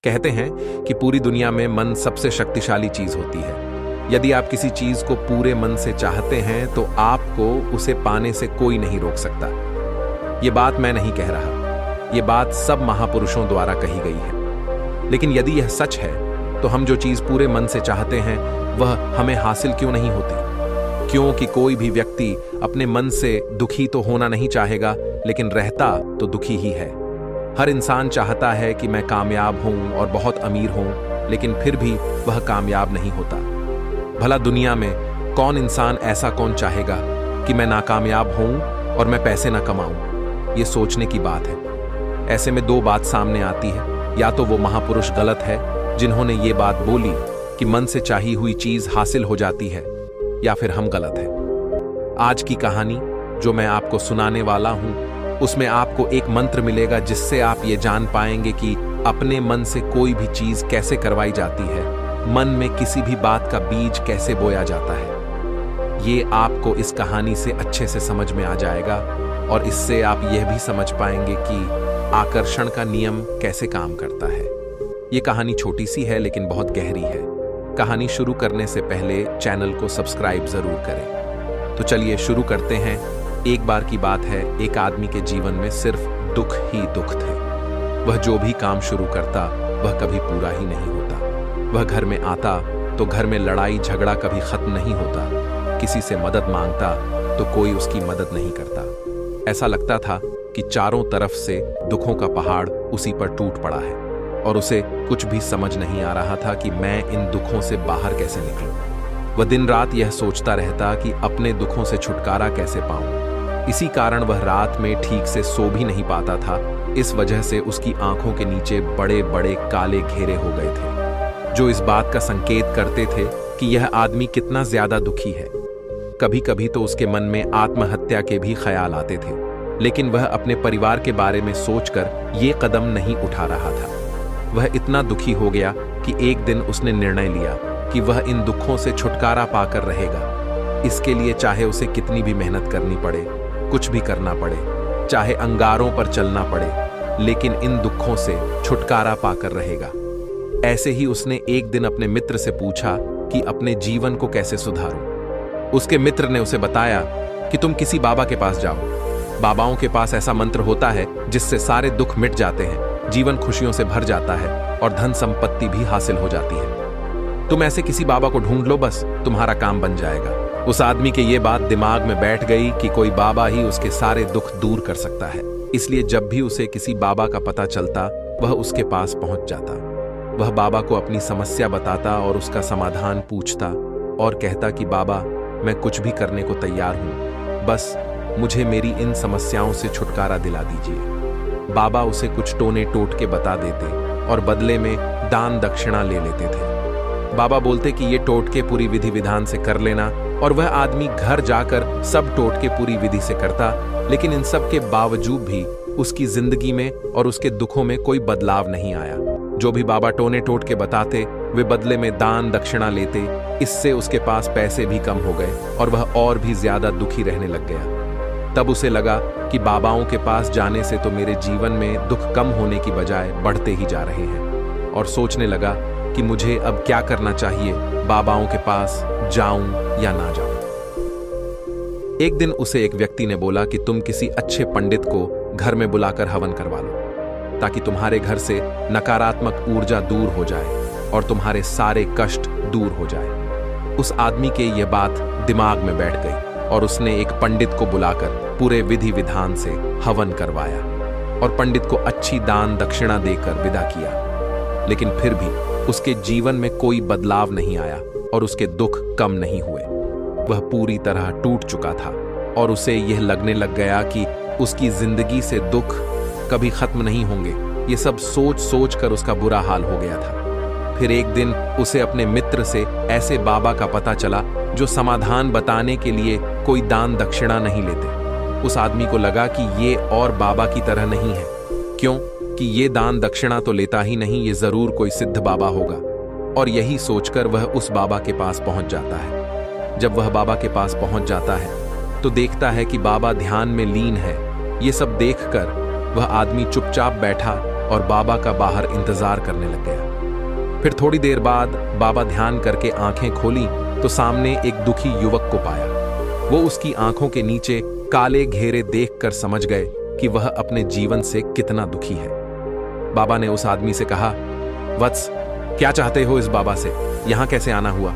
कहते हैं कि पूरी दुनिया में मन सबसे शक्तिशाली चीज होती है। यदि आप किसी चीज को पूरे मन से चाहते हैं तो आपको उसे पाने से कोई नहीं रोक सकता। ये बात मैं नहीं कह रहा, ये बात सब महापुरुषों द्वारा कही गई है। लेकिन यदि यह सच है तो हम जो चीज पूरे मन से चाहते हैं वह हमें हासिल क्यों नहीं होती? क्योंकि कोई भी व्यक्ति अपने मन से दुखी तो होना नहीं चाहेगा, लेकिन रहता तो दुखी ही है। हर इंसान चाहता है कि मैं कामयाब हूं और बहुत अमीर हूं, लेकिन फिर भी वह कामयाब नहीं होता। भला दुनिया में कौन इंसान ऐसा कौन चाहेगा कि मैं नाकामयाब हूं और मैं पैसे ना कमाऊं? ये सोचने की बात है। ऐसे में दो बात सामने आती है, या तो वो महापुरुष गलत है जिन्होंने ये बात बोली कि मन से चाही हुई चीज हासिल हो जाती है, या फिर हम गलत हैं। आज की कहानी जो मैं आपको सुनाने वाला हूं उसमें आपको एक मंत्र मिलेगा जिससे आप ये जान पाएंगे कि अपने मन से कोई भी चीज कैसे करवाई जाती है, मन में किसी भी बात का बीज कैसे बोया जाता है। ये आपको इस कहानी से अच्छे से समझ में आ जाएगा और इससे आप यह भी समझ पाएंगे कि आकर्षण का नियम कैसे काम करता है। ये कहानी छोटी सी है लेकिन बहुत गहरी है। कहानी शुरू करने से पहले चैनल को सब्सक्राइब जरूर करें। तो चलिए शुरू करते हैं। एक बार की बात है, एक आदमी के जीवन में सिर्फ दुख ही दुख थे। वह जो भी काम शुरू करता वह कभी पूरा ही नहीं होता। वह घर में आता तो घर में लड़ाई झगड़ा कभी खत्म नहीं होता। किसी से मदद मांगता तो कोई उसकी मदद नहीं करता। ऐसा लगता था कि चारों तरफ से दुखों का पहाड़ उसी पर टूट पड़ा है और उसे कुछ भी समझ नहीं आ रहा था कि मैं इन दुखों से बाहर कैसे निकलूं। वह दिन रात यह सोचता रहता कि अपने दुखों से छुटकारा कैसे पाऊं। इसी कारण वह रात में ठीक से सो भी नहीं पाता था। इस वजह से उसकी आंखों के नीचे बड़े बड़े काले घेरे हो गए थे, जो इस बात का संकेत करते थे कि यह आदमी कितना ज्यादा दुखी है। कभी कभी तो उसके मन में आत्महत्या के भी ख्याल आते थे, लेकिन वह अपने परिवार के बारे में सोचकर ये कदम नहीं उठा रहा था। वह इतना दुखी हो गया कि एक दिन उसने निर्णय लिया कि वह इन दुखों से छुटकारा पाकर रहेगा। इसके लिए चाहे उसे कितनी भी मेहनत करनी पड़े, कुछ भी करना पड़े, चाहे अंगारों पर चलना पड़े, लेकिन इन दुखों से छुटकारा पाकर रहेगा। ऐसे ही उसने एक दिन अपने मित्र से पूछा कि अपने जीवन को कैसे सुधारूं। उसके मित्र ने उसे बताया कि तुम किसी बाबा के पास जाओ। बाबाओं के पास ऐसा मंत्र होता है जिससे सारे दुख मिट जाते हैं, जीवन खुशियों से भर जाता है और धन संपत्ति भी हासिल हो जाती है। तुम ऐसे किसी बाबा को ढूंढ लो, बस तुम्हारा काम बन जाएगा। उस आदमी के ये बात दिमाग में बैठ गई कि कोई बाबा ही उसके सारे दुख दूर कर सकता है। इसलिए जब भी उसे किसी बाबा का पता चलता वह उसके पास पहुंच जाता। वह बाबा को अपनी समस्या बताता और उसका समाधान पूछता और कहता कि बाबा, मैं कुछ भी करने को तैयार हूं, बस मुझे मेरी इन समस्याओं से छुटकारा दिला दीजिए। बाबा उसे कुछ टोने टोटके बता देते और बदले में दान दक्षिणा ले लेते थे। बाबा बोलते कि ये टोटके पूरी विधि विधान से कर लेना, और वह आदमी घर जाकर सब टोटके पूरी विधि से करता। लेकिन इन सब के बावजूद भी उसकी जिंदगी में और उसके दुखों में कोई बदलाव नहीं आया। जो भी बाबा टोने टोटके बताते वे बदले में दान दक्षिणा लेते। इससे उसके पास पैसे भी कम हो गए और वह और भी ज्यादा दुखी रहने लग गया। तब उसे लगा कि बाबाओं के पास जाने से तो मेरे जीवन में दुख कम होने की बजाय बढ़ते ही जा रहे हैं, और सोचने लगा कि मुझे अब क्या करना चाहिए, बाबाओं के पास जाऊं या ना जाऊं। एक दिन उसे एक व्यक्ति ने बोला कि तुम किसी अच्छे पंडित को घर में बुलाकर हवन करवा लो, ताकि तुम्हारे घर से नकारात्मक ऊर्जा दूर हो जाए और तुम्हारे सारे कष्ट दूर हो जाए। उस आदमी के यह बात दिमाग में बैठ गई और उसने एक पंडित को बुलाकर पूरे विधि विधान से हवन करवाया और पंडित को अच्छी दान दक्षिणा देकर विदा किया। लेकिन फिर भी उसके जीवन में कोई बदलाव नहीं आया और उसके दुख कम नहीं हुए। वह पूरी तरह टूट चुका था और उसे यह लगने लग गया कि उसकी जिंदगी से दुख कभी खत्म नहीं होंगे। ये सब सोच सोच कर उसका बुरा हाल हो गया था। फिर एक दिन उसे अपने मित्र से ऐसे बाबा का पता चला जो समाधान बताने के लिए कोई दान दक्षिणा नहीं लेते। उस आदमी को लगा कि ये और बाबा की तरह नहीं है, क्यों कि ये दान दक्षिणा तो लेता ही नहीं, ये जरूर कोई सिद्ध बाबा होगा। और यही सोचकर वह उस बाबा के पास पहुंच जाता है। जब वह बाबा के पास पहुंच जाता है तो देखता है कि बाबा ध्यान में लीन है। ये सब देखकर वह आदमी चुपचाप बैठा और बाबा का बाहर इंतजार करने लग गया। फिर थोड़ी देर बाद बाबा ध्यान करके आंखें खोली तो सामने एक दुखी युवक को पाया। वो उसकी आंखों के नीचे काले घेरे देखकर समझ गए कि वह अपने जीवन से कितना दुखी है। बाबा ने उस आदमी से कहा, वत्स, क्या चाहते हो इस बाबा से? यहां कैसे आना हुआ?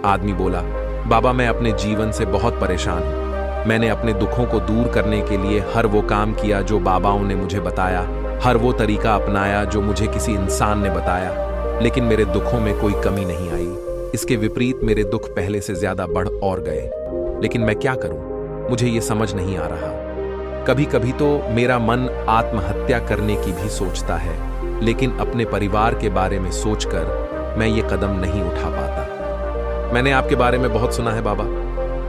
आदमी बोला, बाबा, मैं अपने जीवन से बहुत परेशान हूं। मैंने अपने दुखों को दूर करने के लिए हर वो काम किया जो बाबाओं ने मुझे बताया, हर वो तरीका अपनाया जो मुझे किसी इंसान ने बताया, लेकिन मेरे दुखों में कोई कमी नहीं आई। इसके विपरीत मेरे दुख पहले से ज्यादा बढ़ और गए। लेकिन मैं क्या करूं? मुझे ये समझ नहीं आ रहा। कभी कभी तो मेरा मन आत्महत्या करने की भी सोचता है, लेकिन अपने परिवार के बारे में सोचकर मैं ये कदम नहीं उठा पाता। मैंने आपके बारे में बहुत सुना है बाबा,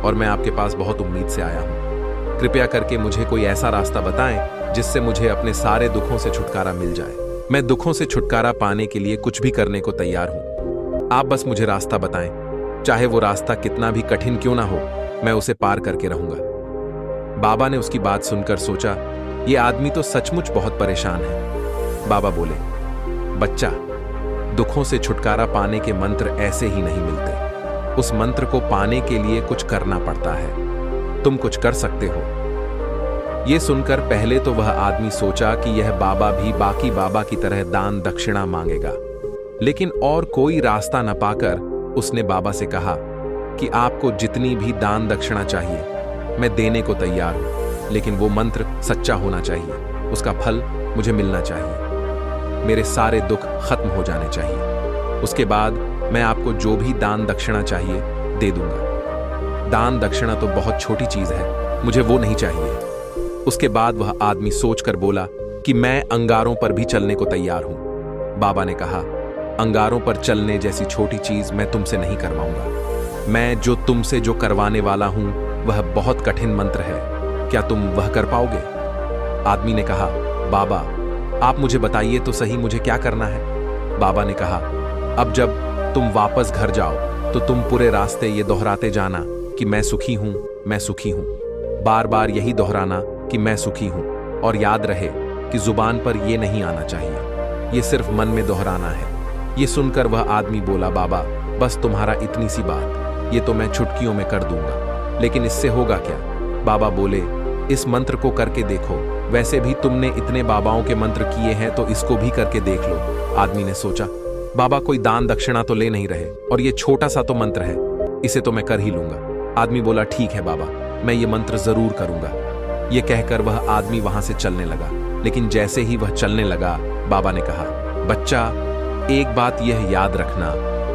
और मैं आपके पास बहुत उम्मीद से आया हूं। कृपया करके मुझे कोई ऐसा रास्ता बताएं जिससे मुझे अपने सारे दुखों से छुटकारा मिल जाए। मैं दुखों से छुटकारा पाने के लिए कुछ भी करने को तैयार हूं। आप बस मुझे रास्ता बताएं, चाहे वो रास्ता कितना भी कठिन क्यों ना हो, मैं उसे पार करके रहूंगा। बाबा ने उसकी बात सुनकर सोचा, ये आदमी तो सचमुच बहुत परेशान है। बाबा बोले, बच्चा, दुखों से छुटकारा पाने के मंत्र ऐसे ही नहीं मिलते। उस मंत्र को पाने के लिए कुछ करना पड़ता है। तुम कुछ कर सकते हो। यह सुनकर पहले तो वह आदमी सोचा कि यह बाबा भी बाकी बाबा की तरह दान दक्षिणा मांगेगा, लेकिन और कोई रास्ता न पाकर उसने बाबा से कहा कि आपको जितनी भी दान दक्षिणा चाहिए मैं देने को तैयार हूं, लेकिन वो मंत्र सच्चा होना चाहिए। उसका फल मुझे मिलना चाहिए। मेरे सारे दुख खत्म हो जाने चाहिए। उसके बाद मैं आपको जो भी दान दक्षिणा चाहिए दे दूंगा। दान दक्षिणा तो बहुत छोटी चीज है, मुझे वो नहीं चाहिए। उसके बाद वह आदमी सोचकर बोला कि मैं अंगारों पर भी चलने को तैयार हूं। बाबा ने कहा, अंगारों पर चलने जैसी छोटी चीज मैं तुमसे नहीं करवाऊंगा। मैं जो तुमसे जो करवाने वाला हूं वह बहुत कठिन मंत्र है। क्या तुम वह कर पाओगे? आदमी ने कहा, बाबा, आप मुझे बताइए तो सही, मुझे क्या करना है? बाबा ने कहा, अब जब तुम वापस घर जाओ तो तुम पूरे रास्ते ये दोहराते जाना कि मैं सुखी हूं, मैं सुखी हूं। बार बार यही दोहराना कि मैं सुखी हूं, और याद रहे कि जुबान पर यह नहीं आना चाहिए, ये सिर्फ मन में दोहराना है। ये सुनकर वह आदमी बोला, बाबा, बस तुम्हारा इतनी सी बात, ये तो मैं चुटकियों में कर दूंगा, लेकिन इससे होगा क्या? बाबा बोले, इस मंत्र को करके देखो। वैसे भी तुमने इतने बाबाओं के मंत्र किए हैं तो इसको भी करके देख लो। आदमी ने सोचा, बाबा कोई दान दक्षिणा तो ले नहीं रहे, और ये छोटा सा तो मंत्र है, इसे तो मैं कर ही लूंगा। आदमी बोला, ठीक है बाबा, मैं ये मंत्र जरूर करूंगा। ये कहकर वह आदमी वहां से चलने लगा। लेकिन जैसे ही वह चलने लगा, बाबा ने कहा, बच्चा, एक बात यह याद रखना,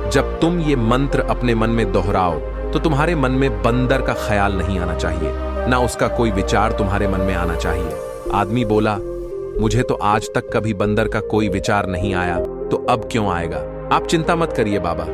जब तुम ये मंत्र अपने मन में दोहराओ तो तुम्हारे मन में बंदर का ख्याल नहीं आना चाहिए, ना उसका कोई विचार तुम्हारे मन में आना चाहिए। आदमी बोला, मुझे तो आज तक कभी बंदर का कोई विचार नहीं आया, तो अब क्यों आएगा? आप चिंता मत करिए बाबा,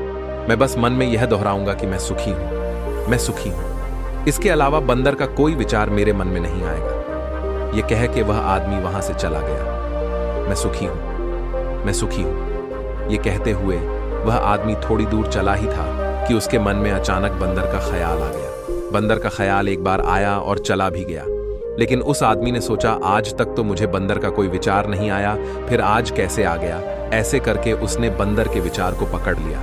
मैं बस मन में यह दोहराऊंगा कि मैं सुखी हूं, मैं सुखी हूं। इसके अलावा बंदर का कोई विचार मेरे मन में नहीं आएगा। यह कह के वह आदमी वहां से चला गया। मैं सुखी हूं, मैं सुखी हूं। यह कहते हुए वह आदमी थोड़ी दूर चला ही था कि उसके मन में अचानक बंदर का ख्याल आ गया। बंदर का ख्याल एक बार आया और चला भी गया, लेकिन उस आदमी ने सोचा, आज तक तो मुझे बंदर का कोई विचार नहीं आया, फिर आज कैसे आ गया? ऐसे करके उसने बंदर के विचार को पकड़ लिया,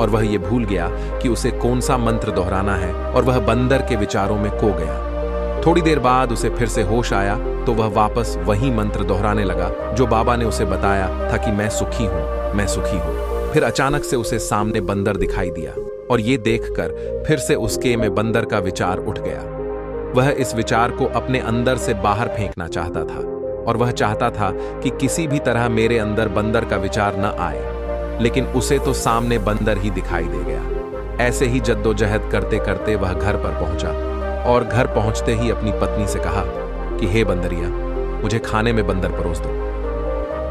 और वह ये भूल गया कि उसे कौन सा मंत्र दोहराना है, और वह बंदर के विचारों में खो गया। थोड़ी देर बाद उसे फिर से होश आया तो वह वापस वही मंत्र दोहराने लगा जो बाबा ने उसे बताया था कि मैं सुखी हूं, मैं सुखी हूं। फिर अचानक से उसे सामने बंदर दिखाई दिया, और ये देखकर फिर से उसके में बंदर का विचार उठ गया। वह इस विचार को अपने अंदर से बाहर फेंकना चाहता था, और वह चाहता था कि किसी भी तरह मेरे अंदर बंदर का विचार न आए, लेकिन उसे तो सामने बंदर ही दिखाई दे गया। ऐसे ही जद्दोजहद करते करते वह घर पर पहुंचा, और घर पहुंचते ही अपनी पत्नी से कहा कि हे बंदरिया, मुझे खाने में बंदर परोस दो।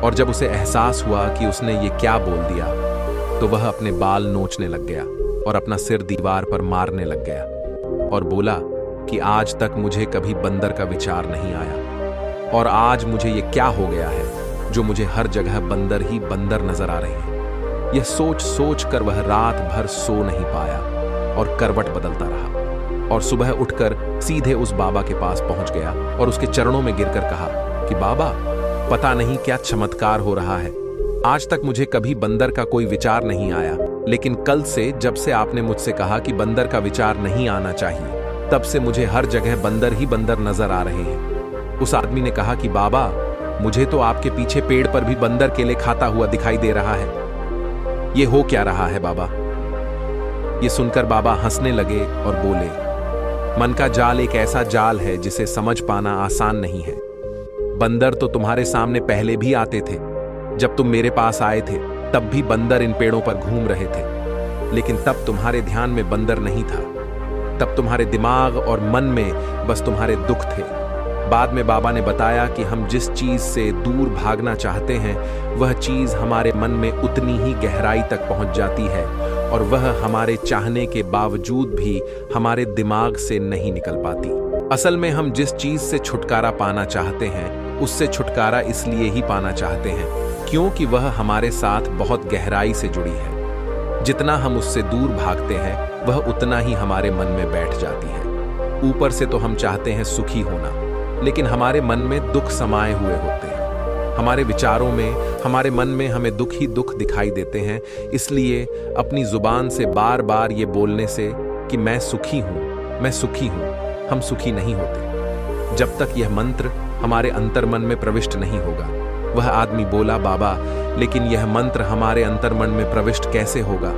और जब उसे एहसास हुआ कि उसने ये क्या बोल दिया, तो वह अपने बाल नोचने लग गया और अपना सिर दीवार पर मारने लग गया, और बोला कि आज तक मुझे कभी बंदर का विचार नहीं आया, और आज मुझे ये क्या हो गया है जो मुझे हर जगह बंदर ही बंदर नजर आ रहे हैं। यह सोच सोच कर वह रात भर सो नहीं पाया और करवट बदलता रहा, और सुबह उठकर सीधे उस बाबा के पास पहुंच गया और उसके चरणों में गिरकर कहा कि बाबा, पता नहीं क्या चमत्कार हो रहा है। आज तक मुझे कभी बंदर का कोई विचार नहीं आया, लेकिन कल से जब से आपने मुझसे कहा कि बंदर का विचार नहीं आना चाहिए, तब से मुझे हर जगह बंदर ही बंदर नजर आ रहे हैं। उस आदमी ने कहा कि बाबा, मुझे तो आपके पीछे पेड़ पर भी बंदर केले खाता हुआ दिखाई दे रहा है। ये हो क्या रहा है बाबा? ये सुनकर बाबा हंसने लगे और बोले, मन का जाल एक ऐसा जाल है जिसे समझ पाना आसान नहीं है। बंदर तो तुम्हारे सामने पहले भी आते थे। जब तुम मेरे पास आए थे तब भी बंदर इन पेड़ों पर घूम रहे थे, लेकिन तब तुम्हारे ध्यान में बंदर नहीं था। तब तुम्हारे दिमाग और मन में बस तुम्हारे दुख थे। बाद में बाबा ने बताया कि हम जिस चीज से दूर भागना चाहते हैं, वह चीज हमारे मन में उतनी ही गहराई तक पहुंच जाती है और वह हमारे चाहने के बावजूद भी हमारे दिमाग से नहीं निकल पाती। असल में हम जिस चीज से छुटकारा पाना चाहते हैं, उससे छुटकारा इसलिए ही पाना चाहते हैं क्योंकि वह हमारे साथ बहुत गहराई से जुड़ी है। जितना हम उससे दूर भागते हैं, वह उतना ही हमारे मन में बैठ जाती है। ऊपर से तो हम चाहते हैं सुखी होना, लेकिन हमारे मन में दुख समाये हुए होते हैं। हमारे विचारों में, हमारे मन में हमें दुख ही दुख दिखाई देते हैं। इसलिए अपनी जुबान से बार बार ये बोलने से कि मैं सुखी हूं, मैं सुखी हूं, हम सुखी नहीं होते जब तक यह मंत्र हमारे अंतर्मन में प्रविष्ट नहीं होगा। वह आदमी बोला, बाबा, लेकिन यह मंत्र हमारे अंतर्मन में प्रविष्ट कैसे होगा?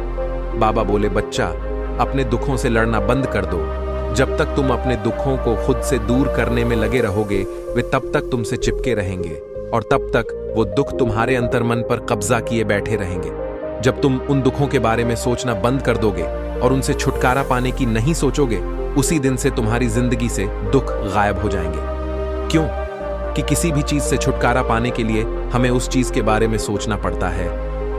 बाबा बोले, बच्चा, अपने दुखों से लड़ना बंद कर दो। जब तक तुम अपने दुखों को खुद से दूर करने में लगे रहोगे, वे तब तक तुमसे चिपके रहेंगे और तब तक वो दुख तुम्हारे अंतर्मन पर कब्जा किए बैठे रहेंगे। जब तुम उन दुखों के बारे में सोचना बंद कर दोगे और उनसे छुटकारा पाने की नहीं सोचोगे, उसी दिन से तुम्हारी जिंदगी से दुख गायब हो जाएंगे। क्यों? कि किसी भी चीज से छुटकारा पाने के लिए हमें उस चीज के बारे में सोचना पड़ता है,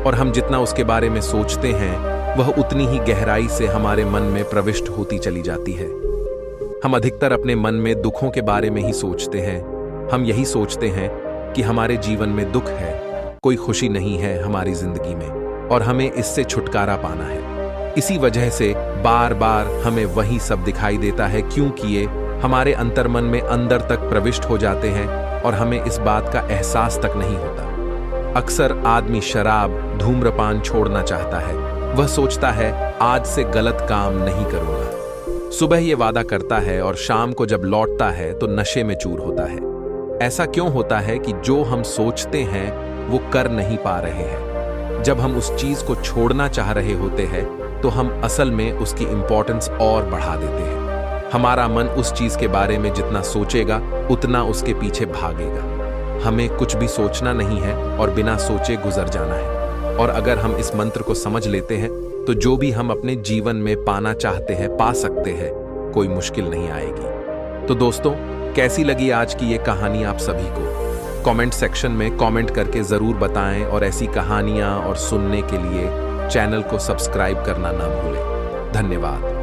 और हम जितना उसके बारे में सोचते हैं, वह उतनी ही गहराई से हमारे मन में प्रविष्ट होती चली जाती है। हम अधिकतर अपने मन में दुखों के बारे में ही सोचते हैं। हम यही सोचते हैं कि हमारे जीवन में दुख है, कोई खुशी नहीं है हमारी जिंदगी में, और हमें इससे छुटकारा पाना है। इसी वजह से बार बार हमें वही सब दिखाई देता है, क्योंकि ये हमारे अंतर्मन में अंदर तक प्रविष्ट हो जाते हैं और हमें इस बात का एहसास तक नहीं होता। अक्सर आदमी शराब, धूम्रपान छोड़ना चाहता है। वह सोचता है, आज से गलत काम नहीं करूंगा। सुबह ये वादा करता है और शाम को जब लौटता है तो नशे में चूर होता है। ऐसा क्यों होता है कि जो हम सोचते हैं वो कर नहीं पा रहे हैं। जब हम उस चीज को छोड़ना चाह रहे होते हैं तो हम असल में उसकी इंपॉर्टेंस और बढ़ा देते हैं। हमारा मन उस चीज के बारे में जितना सोचेगा, उतना उसके पीछे भागेगा। हमें कुछ भी सोचना नहीं है और बिना सोचे गुजर जाना है। और अगर हम इस मंत्र को समझ लेते हैं तो जो भी हम अपने जीवन में पाना चाहते हैं, पा सकते हैं। कोई मुश्किल नहीं आएगी। तो दोस्तों, कैसी लगी आज की ये कहानी आप सभी को? कमेंट सेक्शन में कमेंट करके जरूर बताएं, और ऐसी कहानियां और सुनने के लिए चैनल को सब्सक्राइब करना ना भूलें। धन्यवाद।